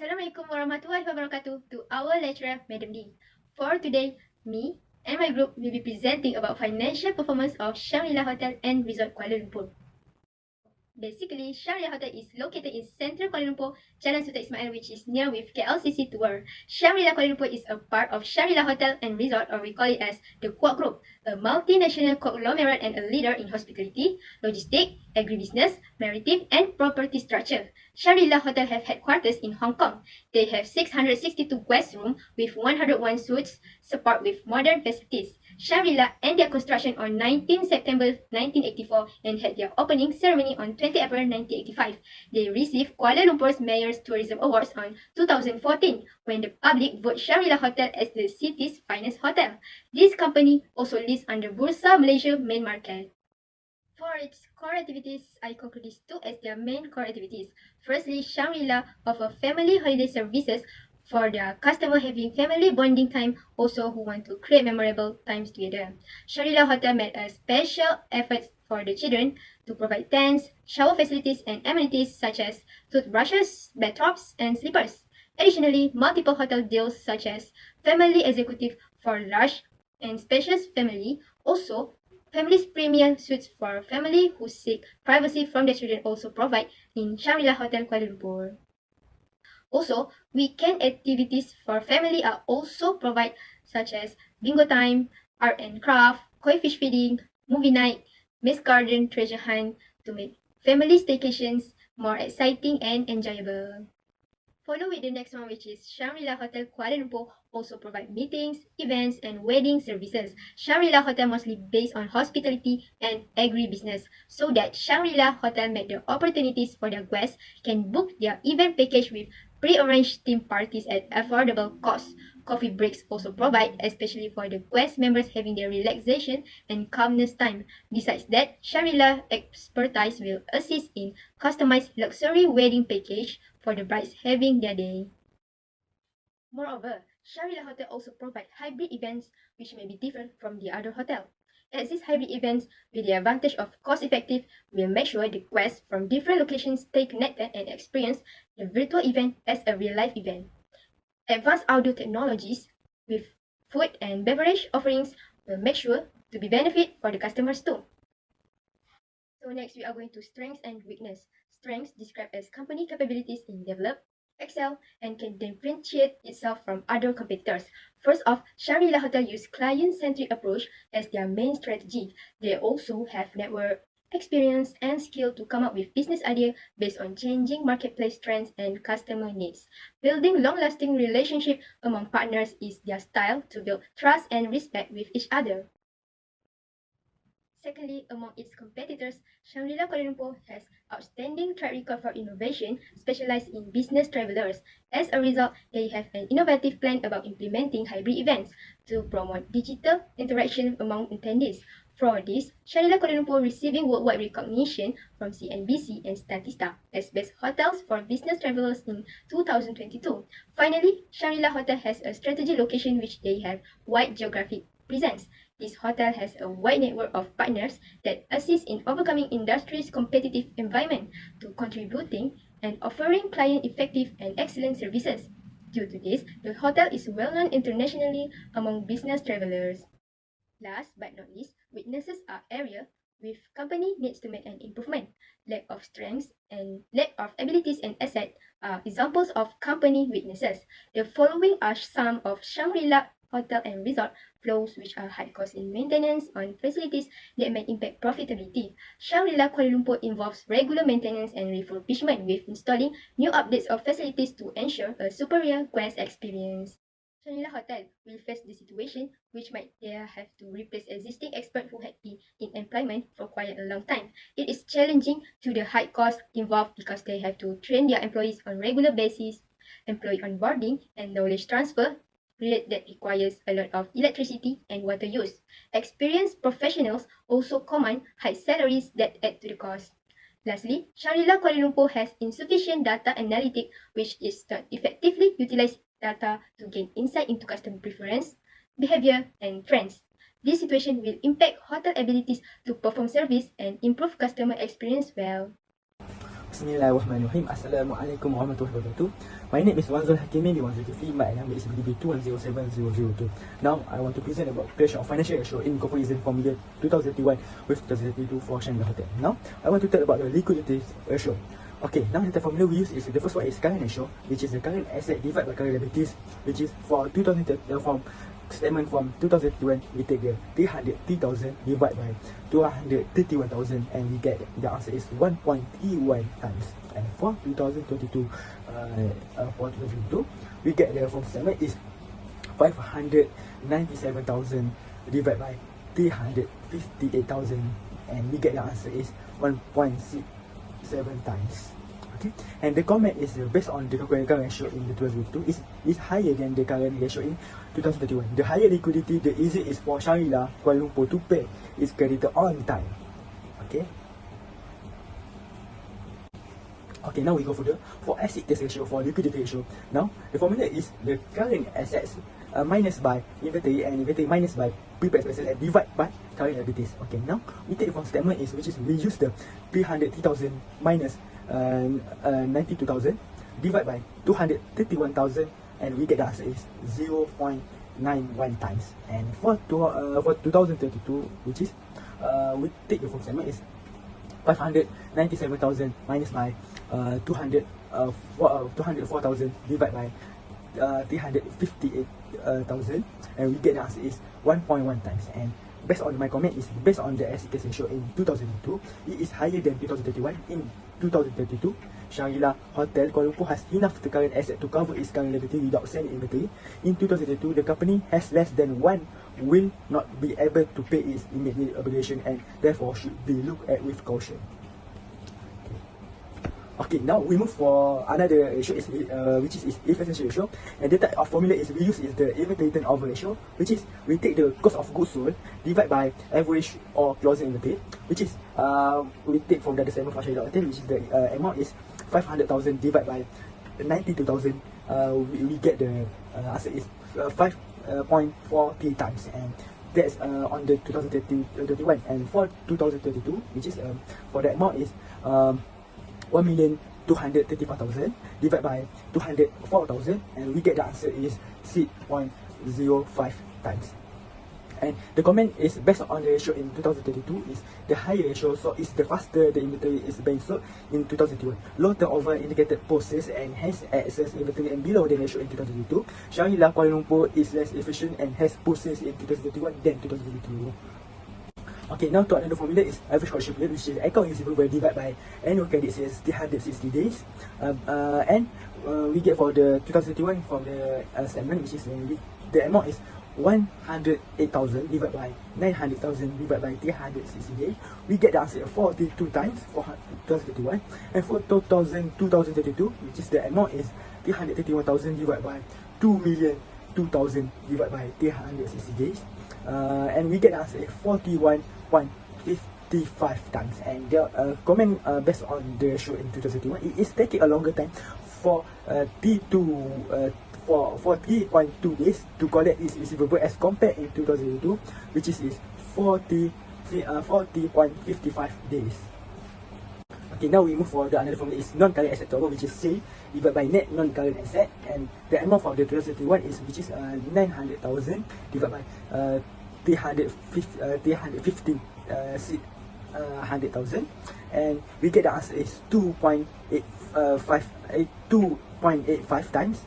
Assalamualaikum warahmatullahi wabarakatuh to our lecturer, Madam D. For today, me and my group will be presenting about financial performance of Shangri-La Hotel and Resort Kuala Lumpur. Basically, Shangri-La Hotel is located in central Kuala Lumpur, Jalan Sultan Ismail, which is near with KLCC Tower. Shangri-La Kuala Lumpur is a part of Shangri-La Hotel and Resort, or we call it as the Kuok Group, a multinational conglomerate and a leader in hospitality, logistics, agribusiness, maritime, and property structure. Shangri-La Hotel have headquarters in Hong Kong. They have 662 guest rooms with 101 suites, support with modern facilities. Shangri-La ended their construction on 19 September 1984 and had their opening ceremony on 20 April 1985. They received Kuala Lumpur's Mayor's Tourism Awards on 2014 when the public voted Shangri-La Hotel as the city's finest hotel. This company also lists under Bursa Malaysia main market. For its core activities, I conclude these two as their main core activities. Firstly, Shangri-La offer family holiday services for their customer having family bonding time, also who want to create memorable times together. Shangri-La Hotel made a special effort for the children to provide tents, shower facilities, and amenities such as toothbrushes, bathtubs, and slippers. Additionally, multiple hotel deals such as family executive for large and spacious family, also Family's premium suites for family who seek privacy from their children also provide in Shangri-La Hotel Kuala Lumpur. Also, weekend activities for family are also provided such as bingo time, art and craft, koi fish feeding, movie night, Miss Garden treasure hunt to make family staycations more exciting and enjoyable. Follow with the next one, which is Shangri-La Hotel Kuala Lumpur also provide meetings, events, and wedding services. Shangri-La Hotel mostly based on hospitality and agribusiness, so that Shangri-La Hotel made the opportunities for their guests can book their event package with pre-arranged theme parties at affordable costs. Coffee breaks also provide, especially for the guest members having their relaxation and calmness time. Besides that, Shangri-La expertise will assist in customized luxury wedding package for the brides having their day. Moreover, Shangri-La Hotel also provide hybrid events which may be different from the other hotel. As these hybrid events, with the advantage of cost-effective, will make sure the guests from different locations stay connected and experience the virtual event as a real-life event. Advanced audio technologies with food and beverage offerings will make sure to be benefit for the customers too. So next we are going to strengths and weakness. Strengths described as company capabilities in develop, excel, and can differentiate itself from other competitors. First off, Shangri-La Hotel use client-centric approach as their main strategy. They also have network experience and skill to come up with business idea based on changing marketplace trends and customer needs. Building long-lasting relationship among partners is their style to build trust and respect with each other. Secondly, among its competitors, Shangri-La Kuala Lumpur has outstanding track record for innovation, specialized in business travelers. As a result, they have an innovative plan about implementing hybrid events to promote digital interaction among attendees. For this, Shangri-La Kuala Lumpur receiving worldwide recognition from CNBC and Statista as best hotels for business travelers in 2022. Finally, Shangri-La Hotel has a strategic location which they have wide geographic presence. This hotel has a wide network of partners that assist in overcoming industry's competitive environment to contributing and offering client effective and excellent services. Due to this, the hotel is well known internationally among business travelers. Last but not least, weaknesses are area with company needs to make an improvement. Lack of strengths and lack of abilities and assets are examples of company weaknesses. The following are some of Shangri-La Hotel and Resort flows which are high cost in maintenance on facilities that may impact profitability. Shangri-La Kuala Lumpur involves regular maintenance and refurbishment with installing new updates of facilities to ensure a superior guest experience. Shangri-La Hotel will face the situation which might they have to replace existing experts who had been in employment for quite a long time. It is challenging to the high cost involved because they have to train their employees on regular basis, employee onboarding, and knowledge transfer that requires a lot of electricity and water use. Experienced professionals also command high salaries that add to the cost. Lastly, Shangri-La Kuala Lumpur has insufficient data analytic which is not effectively utilized data to gain insight into customer preference, behavior, and trends. This situation will impact hotel abilities to perform service and improve customer experience well. Bismillahirrahmanirrahim. Assalamualaikum warahmatullahi wabarakatuh. My name is Wanzul Hakimi B103. My number is BB21070002. Now, I want to present about creation of financial ratio in comparison from year 2021 with 2022 for Shangri Hotel. Now, I want to tell about the liquidity ratio. Okay, now the formula we use is the first one is current ratio, which is the current asset divided by current liabilities, which is for 2030 from statement from 2021, we take the 330,000 divided by 231,000 and we get the answer is 1.31 times. And for 2022, we get the from statement is 597,000 divided by 358,000 and we get the answer is 1.67 times. Okay, and the comment is based on the current ratio in the 2022 is higher than the current ratio in 2031. The higher liquidity, the easier is for Shangri Kuala Lumpur to pay its creditor on time. Okay. Okay, now we go for asset test ratio for liquidity ratio. Now the formula is the current assets minus by inventory and inventory minus by prepaid expenses and divide by current liabilities. Okay, now we take from statement is which is we use the 330,000 minus 92,000 divided by 231,000 and we get the answer is 0.91 times. And for 2032, which is we take the from statement is 597,000 minus by 204,000 divided by 358,000 and we get the answer is 1.1 times. And based on my comment is based on the asset ratio in 2002, it is higher than 2031. In 2032, Shangri Hotel Kuala Lumpur has enough the current asset to cover its current liability without selling inventory. In 2032, the company has less than one will not be able to pay its immediate obligation and therefore should be looked at with caution. Okay, now we move for another ratio is which is efficiency ratio, and the type of formula is we use is the inventory turnover ratio, which is we take the cost of goods sold divided by average or closing inventory, which is we take from the statement for Shangri Hotel, which is the amount is 500,000 divided by 92,000. We get the answer is 5.43 times, and that's on the 2031. And for 2032, which is for the amount is 1,235,000 divided by 204,000 and we get the answer is 6.05 times. And the comment is based on the ratio in 2032 is the higher ratio, so it's the faster the inventory is being sold in 2031. Low turnover indicated process and hence excess inventory and below the ratio in 2022. Shangri Kuala Lumpur is less efficient and has process in 2031 than 2022. Okay, now to another formula is average collection period, which is account receivable divided by annual credit sales 360 days. And we get for the 2031 from the statement, which is the amount is 108,000 divided by 900,000 divided by 360 days. We get the answer 42 times for 2031. And for 2032, which is the amount is 331,000 divided by 2,002,000 divided by 360 days. And we get the answer 41.55 times. And the comment based on the ratio in 2031, it is taking a longer time for for 3.2 days to collect its receivable as compared in 2022, which is 40.55 days. Okay, now we move for the another formula is non-current asset turnover, which is C divided by net non-current asset, and the amount for the 2031 is which is 900,000 divided by 315 100,000 and we get the answer is 2.85 times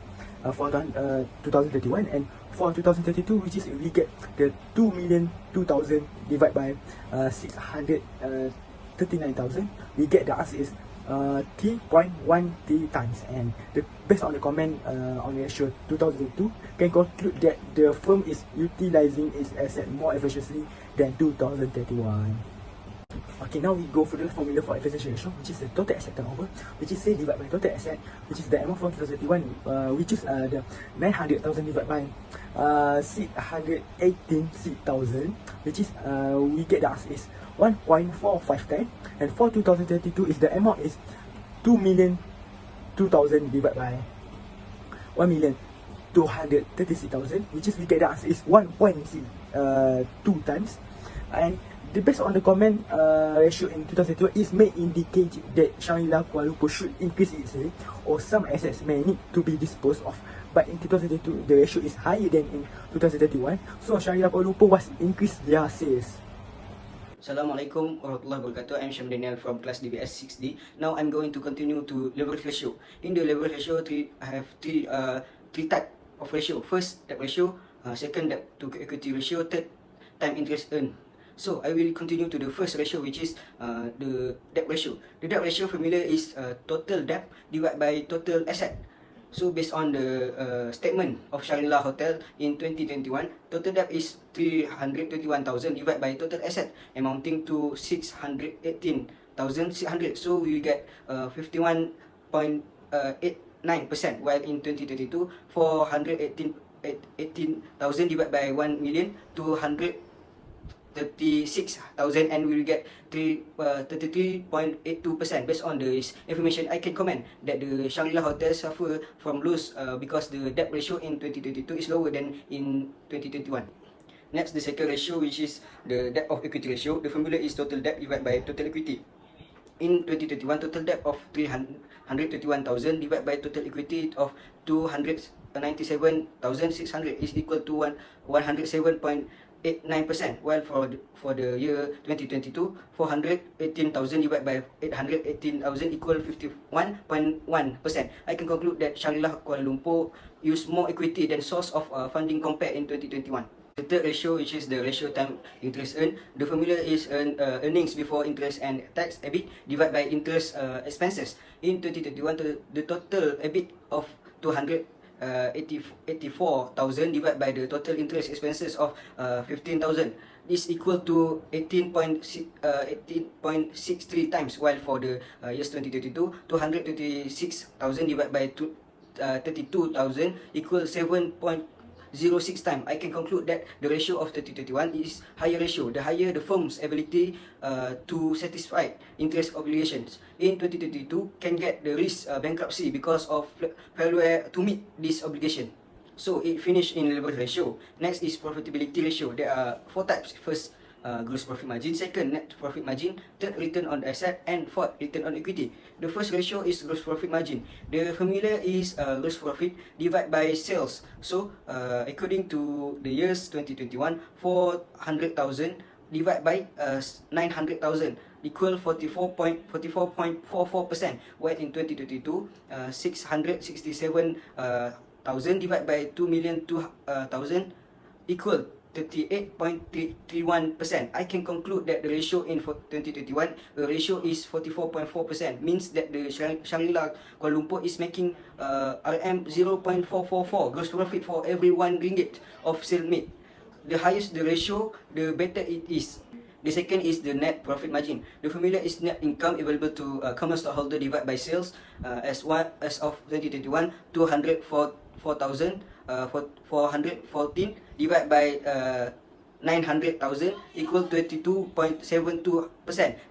for 2031. And for 2032, which is we get the 2,002,000 divided by 639,000, we get the answer is 3.13 times. And based on the comment on the ratio 2002, can conclude that the firm is utilizing its asset more efficiently than 2031. Okay, now we go for the formula for efficiency ratio, which is the total asset turnover, which is say divided by total asset, which is the amount from 2031. We choose the 900,000 divided by 618,000, which is we get the answer is 1.45 times. And for 2032 is the amount is 2,002,000 divided by 1,236,000, which is we get the answer is 1.2 times. And The based on the comment ratio in 2021 is may indicate that Shangri-La Kuala Lumpur should increase its rate or some assets may need to be disposed of. But in 2022, the ratio is higher than in 2021. So Shangri-La Kuala Lumpur was increased their sales. Assalamualaikum warahmatullahi wabarakatuh. I'm Shangri from class DBS 6D. Now I'm going to continue to leverage ratio. In the leverage ratio, I have three type of ratio. First, debt ratio. Second, debt to equity ratio. Third, time interest earned. So I will continue to the first ratio, which is the debt ratio. The debt ratio formula is total debt divided by total asset. So based on the statement of Shangri-La Hotel in 2021, total debt is 321,000 divided by total asset amounting to 618,600. So we will get 51.89%, while in 2022, 418,000 divided by 1,236,000, and we will get 33.82%. Based on this information, I can comment that the Shangri-La Hotel suffer from loss because the debt ratio in 2022 is lower than in 2021. Next, the second ratio, which is the debt of equity ratio. The formula is total debt divided by total equity. In 2021, total debt of 321,000 divided by total equity of 297,600 is equal to 107.89%, while for the year 2022, 418,000 divided by 818,000 equal 51.1%. I can conclude that Shangri-La Kuala Lumpur use more equity than source of funding compared in 2021. The third ratio, which is the ratio time interest earned, the formula is earnings before interest and tax EBIT divided by interest expenses. In 2021, the total EBIT of 284,000 divided by the total interest expenses of 15,000 is equal to 18.63 times, while for the years 2022, 226,000 divided by 32,000 equals 7.06 times. I can conclude that the ratio of 2021 is higher ratio. The higher the firm's ability to satisfy interest obligations. In 2022, can get the risk bankruptcy because of failure to meet this obligation. So it finished in leverage ratio. Next is profitability ratio. There are four types. First, gross profit margin. Second, net profit margin. Third, return on asset. And fourth, return on equity. The first ratio is gross profit margin. The formula is gross profit divided by sales. So according to the years 2021, 400,000 divided by 900,000 equal 44.44%, while in 2022, 667,000 divided by 2,200,000 equal 38.31%. I can conclude that the ratio in 2021, the ratio is 44.4%, means that the Shangri-La Kuala Lumpur is making RM 0.444 gross profit for every 1 ringgit of sale made. The highest the ratio, the better it is. The second is the net profit margin. The formula is net income available to common stockholder divided by sales. As of 2021, 204,414 divided by 900,000 equal 22.72%,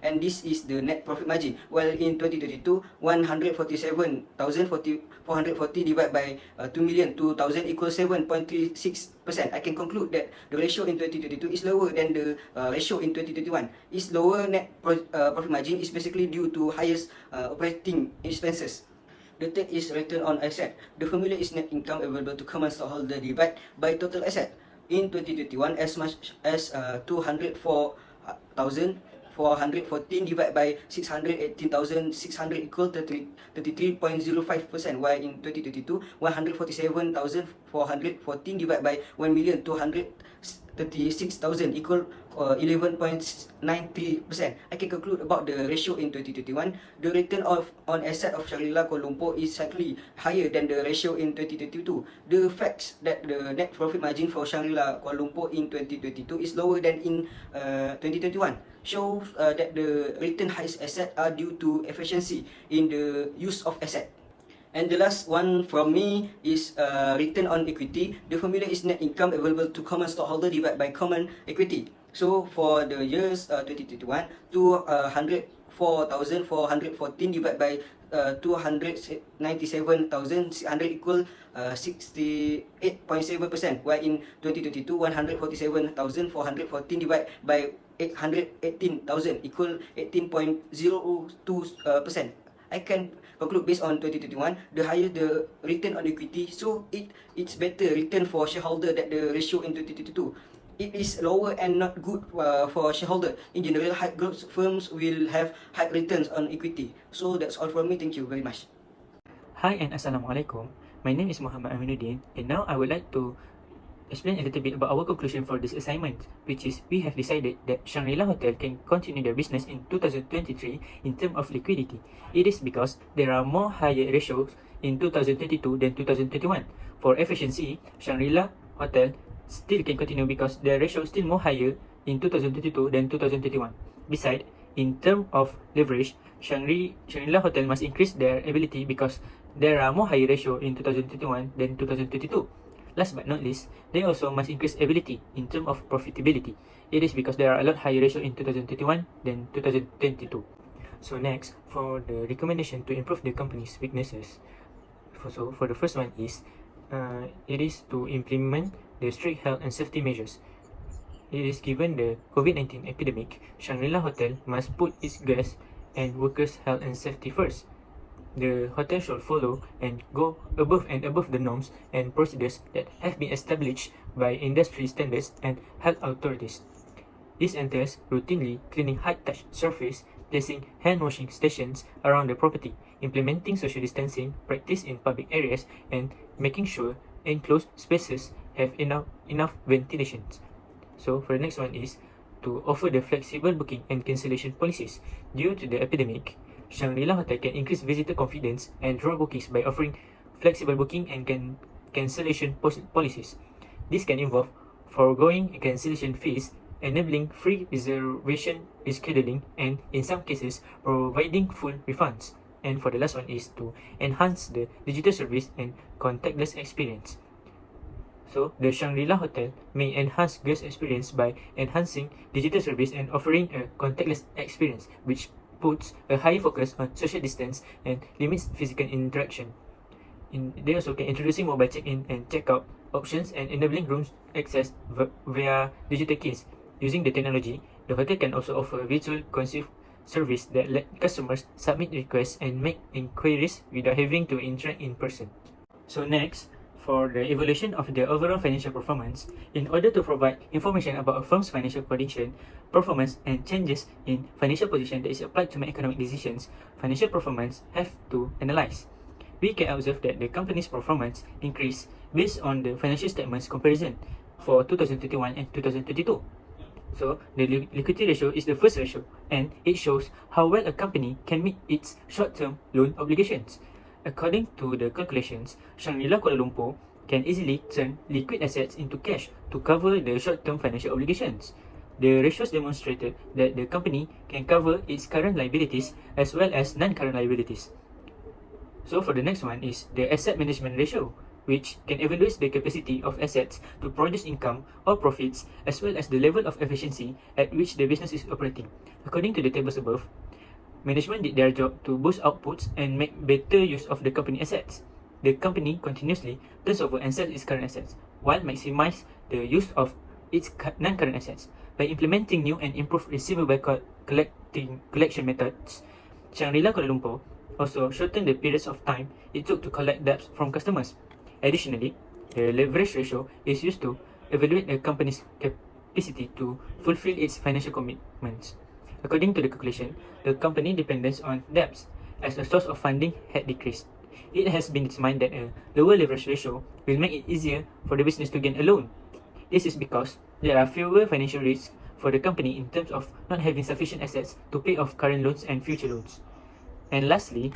and this is the net profit margin. While in 2022, 147,440 divided by 2,002,000 equals 7.36%. I can conclude that the ratio in 2022 is lower than the ratio in 2021. Its lower net profit margin is basically due to highest operating expenses. The third is return on asset. The formula is net income available to common stockholder divided by total asset. In 2021, as much as 204,414 divided by 618,600 equal 33.05%, while in 2022, 147,414 divided by 1,236,000 equal 11.93%. I can conclude about the ratio in 2021. The return on asset of Shangri-La Kuala Lumpur is slightly higher than the ratio in 2022. The facts that the net profit margin for Shangri-La Kuala Lumpur in 2022 is lower than in 2021 shows that the return highest asset are due to efficiency in the use of asset. And the last one from me is return on equity. The formula is net income available to common stockholder divided by common equity. So for the years 2021, 204,414 divided by 297,600 equal 68.7%, while in 2022, 147,414 divided by 818,000 equal 18.02%. I can conclude based on 2021, the higher the return on equity, so it's better return for shareholder than the ratio in 2022. It is lower and not good for shareholder. In general, high growth firms will have high returns on equity. So that's all from me. Thank you very much. Hi and Assalamualaikum. My name is Muhammad Aminuddin, and now I would like to explain a little bit about our conclusion for this assignment, which is we have decided that Shangri-La Hotel can continue their business in 2023 in terms of liquidity. It is because there are more higher ratios in 2022 than 2021. For efficiency, Shangri-La Hotel still can continue because their ratio is still more higher in 2022 than 2021. Besides, in terms of leverage, Shangri-La Hotel must increase their ability because there are more higher ratio in 2021 than 2022. Last but not least, they also must increase ability in terms of profitability. It is because there are a lot higher ratio in 2021 than 2022. So next, for the recommendation to improve the company's weaknesses, for the first one is, it is to implement the strict health and safety measures. It is given the COVID-19 epidemic, Shangri-La Hotel must put its guests and workers' health and safety first. The hotel should follow and go above and above the norms and procedures that have been established by industry standards and health authorities. This entails routinely cleaning high-touch surface, placing hand-washing stations around the property, implementing social distancing practice in public areas, and making sure enclosed spaces have enough ventilation. So for the next one is to offer the flexible booking and cancellation policies. Due to the epidemic, Shangri-La Hotel can increase visitor confidence and draw bookings by offering flexible booking and cancellation policies. This can involve foregoing cancellation fees, enabling free reservation rescheduling, and in some cases, providing full refunds. And for the last one is to enhance the digital service and contactless experience. So, the Shangri-La Hotel may enhance guest experience by enhancing digital service and offering a contactless experience, which puts a high focus on social distance and limits physical interaction. They also can introducing mobile check-in and check-out options and enabling rooms access via digital keys. Using the technology, the hotel can also offer virtual concierge service that let customers submit requests and make inquiries without having to interact in person. So next, for the evaluation of the overall financial performance, in order to provide information about a firm's financial condition, performance, and changes in financial position that is applied to make economic decisions, financial performance have to analyze. We can observe that the company's performance increased based on the financial statements comparison for 2021 and 2022. So, the liquidity ratio is the first ratio, and it shows how well a company can meet its short-term loan obligations. According to the calculations, Shangri-La Kuala Lumpur can easily turn liquid assets into cash to cover the short-term financial obligations. The ratios demonstrated that the company can cover its current liabilities as well as non-current liabilities. So for the next one is the asset management ratio, which can evaluate the capacity of assets to produce income or profits as well as the level of efficiency at which the business is operating. According to the tables above, management did their job to boost outputs and make better use of the company assets. The company continuously turns over and sells its current assets, while maximize the use of its non-current assets. By implementing new and improved receivable collection methods, Shangri-La Kuala Lumpur also shortened the periods of time it took to collect debts from customers. Additionally, the leverage ratio is used to evaluate the company's capacity to fulfill its financial commitments. According to the calculation, the company dependence on debts as a source of funding had decreased. It has been determined that a lower leverage ratio will make it easier for the business to gain a loan. This is because there are fewer financial risks for the company in terms of not having sufficient assets to pay off current loans and future loans. And lastly,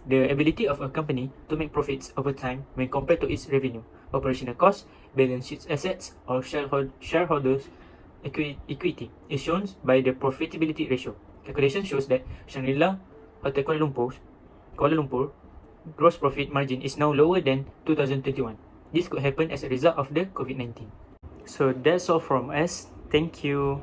the ability of a company to make profits over time when compared to its revenue, operational costs, balance sheet assets, or shareholders' equity is shown by the profitability ratio. Calculation shows that Shangri-La Hotel Kuala Lumpur gross profit margin is now lower than 2021. This could happen as a result of the COVID-19. So that's all from us. Thank you.